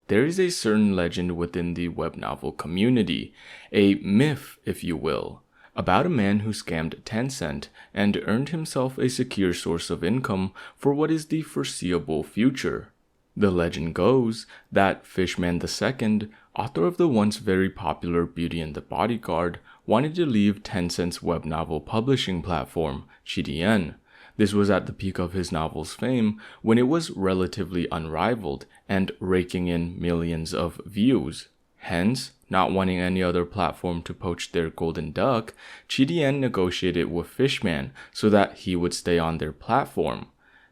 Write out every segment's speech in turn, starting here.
There is a certain legend within the web novel community, a myth, if you will, about a man who scammed Tencent and earned himself a secure source of income for what is the foreseeable future. The legend goes that Fishman II, author of the once very popular Beauty and the Bodyguard, wanted to leave Tencent's web novel publishing platform, Qidian. This was at the peak of his novel's fame, when it was relatively unrivaled and raking in millions of views. Hence, not wanting any other platform to poach their golden duck, Qidian negotiated with Fishman so that he would stay on their platform.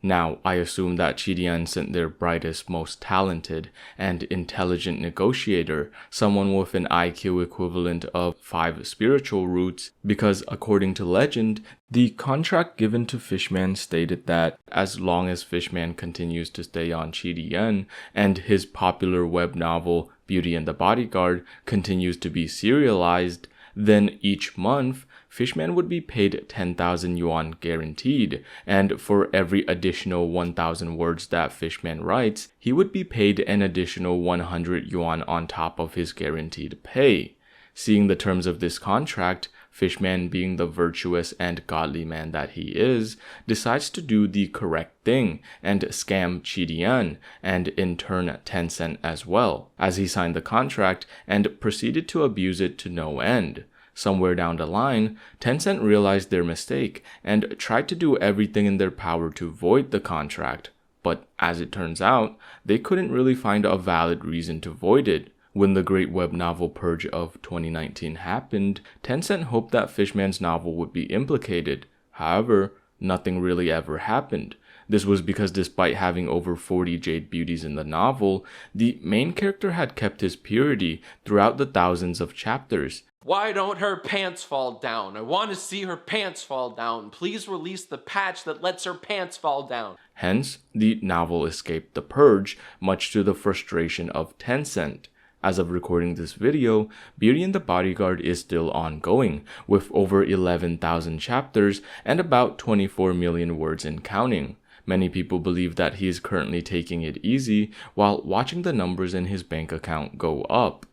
Now, I assume that Qidian sent their brightest, most talented, and intelligent negotiator, someone with an IQ equivalent of 5 spiritual roots, because according to legend, the contract given to Fishman stated that as long as Fishman continues to stay on Qidian and his popular web novel Beauty and the Bodyguard continues to be serialized, then each month, Fishman would be paid 10,000 yuan guaranteed, and for every additional 1,000 words that Fishman writes, he would be paid an additional 100 yuan on top of his guaranteed pay. Seeing the terms of this contract, Fishman, being the virtuous and godly man that he is, decides to do the correct thing and scam Qidian and in turn Tencent as well, as he signed the contract and proceeded to abuse it to no end. Somewhere down the line, Tencent realized their mistake and tried to do everything in their power to void the contract, but as it turns out, they couldn't really find a valid reason to void it. When the great web novel purge of 2019 happened, Tencent hoped that Fishman's novel would be implicated. However, nothing really ever happened. This was because despite having over 40 jade beauties in the novel, the main character had kept his purity throughout the thousands of chapters. Why don't her pants fall down? I want to see her pants fall down. Please release the patch that lets her pants fall down. Hence, the novel escaped the purge, much to the frustration of Tencent. As of recording this video, Beauty and the Bodyguard is still ongoing, with over 11,000 chapters and about 24 million words and counting. Many people believe that he is currently taking it easy while watching the numbers in his bank account go up.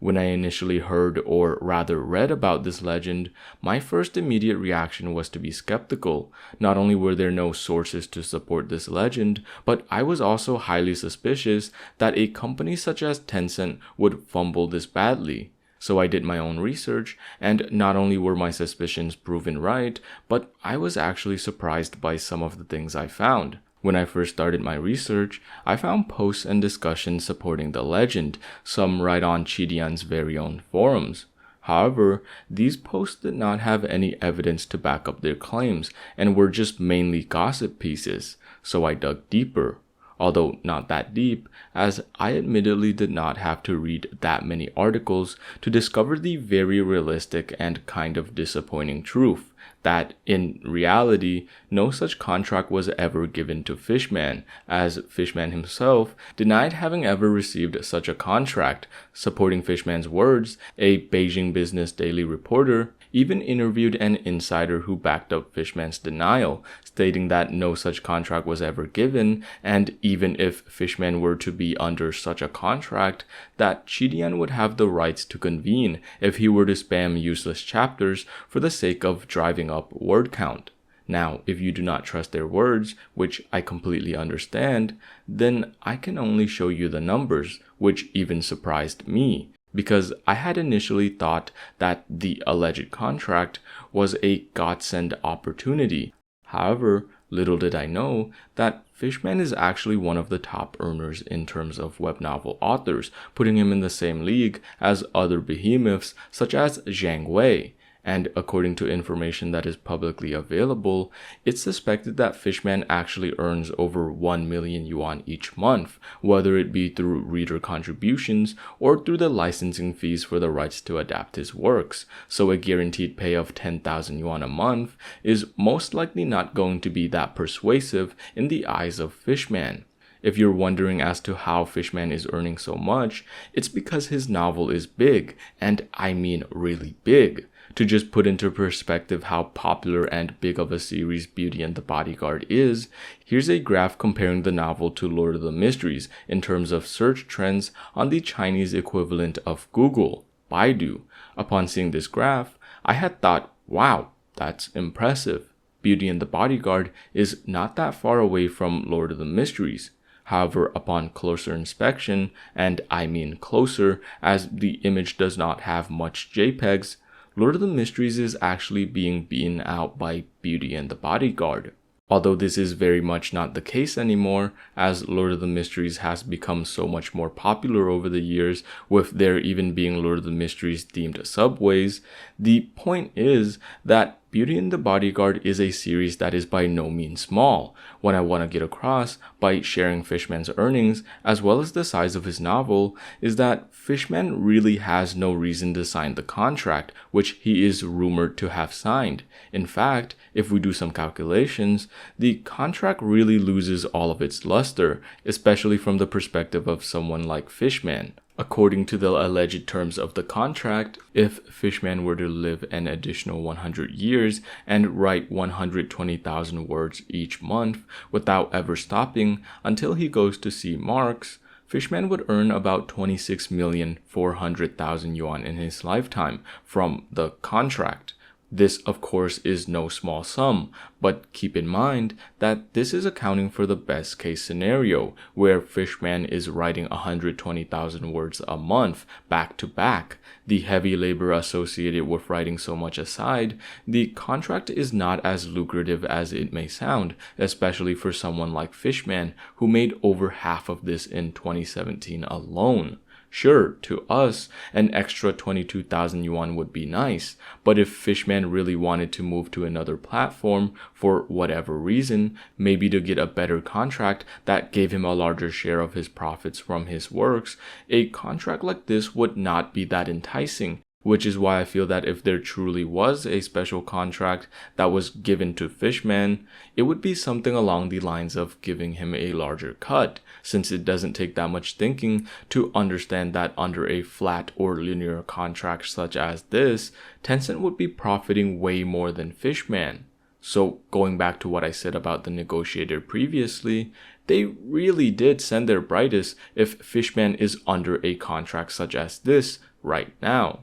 When I initially heard, or rather read about this legend, my first immediate reaction was to be skeptical. Not only were there no sources to support this legend, but I was also highly suspicious that a company such as Tencent would fumble this badly. So I did my own research, and not only were my suspicions proven right, but I was actually surprised by some of the things I found. When I first started my research, I found posts and discussions supporting the legend, some right on Qidian's very own forums. However, these posts did not have any evidence to back up their claims and were just mainly gossip pieces, so I dug deeper. Although not that deep, as I admittedly did not have to read that many articles to discover the very realistic and kind of disappointing truth that, in reality, no such contract was ever given to Fishman, as Fishman himself denied having ever received such a contract. Supporting Fishman's words, a Beijing business daily reporter even interviewed an insider who backed up Fishman's denial, stating that no such contract was ever given, and even if Fishman were to be under such a contract, that Qidian would have the rights to convene if he were to spam useless chapters for the sake of driving up word count. Now, if you do not trust their words, which I completely understand, then I can only show you the numbers, which even surprised me, because I had initially thought that the alleged contract was a godsend opportunity. However, little did I know that Fishman is actually one of the top earners in terms of web novel authors, putting him in the same league as other behemoths such as Zhang Wei. And according to information that is publicly available, it's suspected that Fishman actually earns over 1 million yuan each month, whether it be through reader contributions or through the licensing fees for the rights to adapt his works. So a guaranteed pay of 10,000 yuan a month is most likely not going to be that persuasive in the eyes of Fishman. If you're wondering as to how Fishman is earning so much, it's because his novel is big, and I mean really big. To just put into perspective how popular and big of a series Beauty and the Bodyguard is, here's a graph comparing the novel to Lord of the Mysteries in terms of search trends on the Chinese equivalent of Google, Baidu. Upon seeing this graph, I had thought, wow, that's impressive. Beauty and the Bodyguard is not that far away from Lord of the Mysteries. However, upon closer inspection, and I mean closer as the image does not have much JPEGs, Lord of the Mysteries is actually being beaten out by Beauty and the Bodyguard. Although this is very much not the case anymore, as Lord of the Mysteries has become so much more popular over the years, with there even being Lord of the Mysteries themed subways, the point is that Beauty and the Bodyguard is a series that is by no means small. What I want to get across by sharing Fishman's earnings, as well as the size of his novel, is that Fishman really has no reason to sign the contract, which he is rumored to have signed. In fact, if we do some calculations, the contract really loses all of its luster, especially from the perspective of someone like Fishman. According to the alleged terms of the contract, if Fishman were to live an additional 100 years and write 120,000 words each month without ever stopping until he goes to see Marx, Fishman would earn about 26,400,000 yuan in his lifetime from the contract. This, of course, is no small sum, but keep in mind that this is accounting for the best case scenario, where Fishman is writing 120,000 words a month back to back. The heavy labor associated with writing so much aside, the contract is not as lucrative as it may sound, especially for someone like Fishman, who made over half of this in 2017 alone. Sure, to us, an extra 22,000 yuan would be nice, but if Fishman really wanted to move to another platform for whatever reason, maybe to get a better contract that gave him a larger share of his profits from his works, a contract like this would not be that enticing. Which is why I feel that if there truly was a special contract that was given to Fishman, it would be something along the lines of giving him a larger cut, since it doesn't take that much thinking to understand that under a flat or linear contract such as this, Tencent would be profiting way more than Fishman. So going back to what I said about the negotiator previously, they really did send their brightest if Fishman is under a contract such as this right now.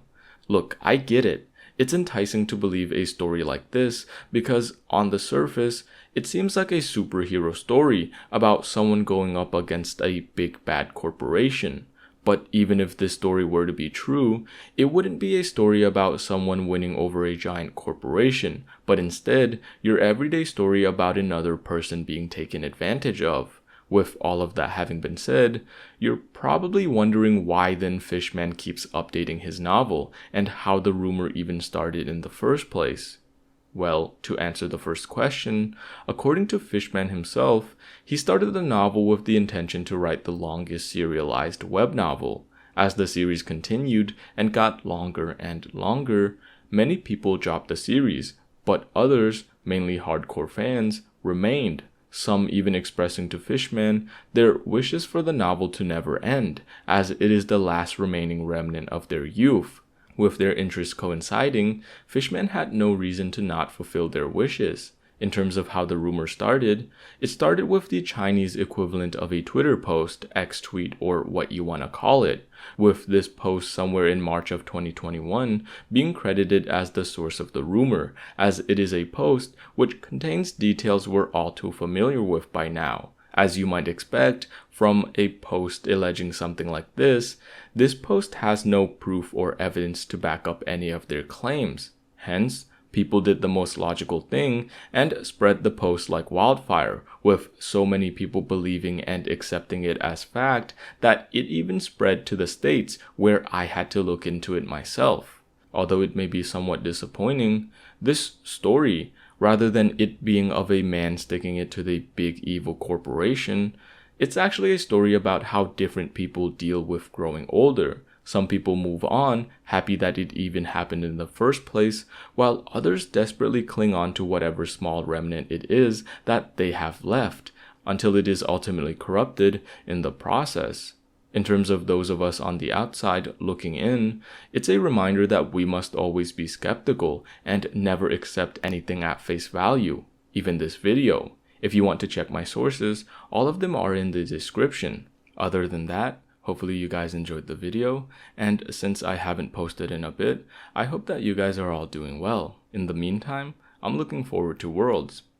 Look, I get it. It's enticing to believe a story like this because on the surface, it seems like a superhero story about someone going up against a big bad corporation. But even if this story were to be true, it wouldn't be a story about someone winning over a giant corporation, but instead, your everyday story about another person being taken advantage of. With all of that having been said, you're probably wondering why then Fishman keeps updating his novel and how the rumor even started in the first place. Well, to answer the first question, according to Fishman himself, he started the novel with the intention to write the longest serialized web novel. As the series continued and got longer and longer, many people dropped the series, but others, mainly hardcore fans, remained. Some even expressing to Fishman their wishes for the novel to never end, as it is the last remaining remnant of their youth. With their interests coinciding, Fishman had no reason to not fulfill their wishes. In terms of how the rumor started, it started with the Chinese equivalent of a Twitter post, X tweet, or what you want to call it, with this post somewhere in March of 2021 being credited as the source of the rumor, as it is a post which contains details we're all too familiar with by now. As you might expect from a post alleging something like this post has no proof or evidence to back up any of their claims. Hence, people did the most logical thing and spread the post like wildfire, with so many people believing and accepting it as fact that it even spread to the States, where I had to look into it myself. Although it may be somewhat disappointing, this story, rather than it being of a man sticking it to the big evil corporation, it's actually a story about how different people deal with growing older. Some people move on, happy that it even happened in the first place, while others desperately cling on to whatever small remnant it is that they have left, until it is ultimately corrupted in the process. In terms of those of us on the outside looking in, it's a reminder that we must always be skeptical and never accept anything at face value, even this video. If you want to check my sources, all of them are in the description. Other than that, hopefully you guys enjoyed the video, and since I haven't posted in a bit, I hope that you guys are all doing well. In the meantime, I'm looking forward to Worlds.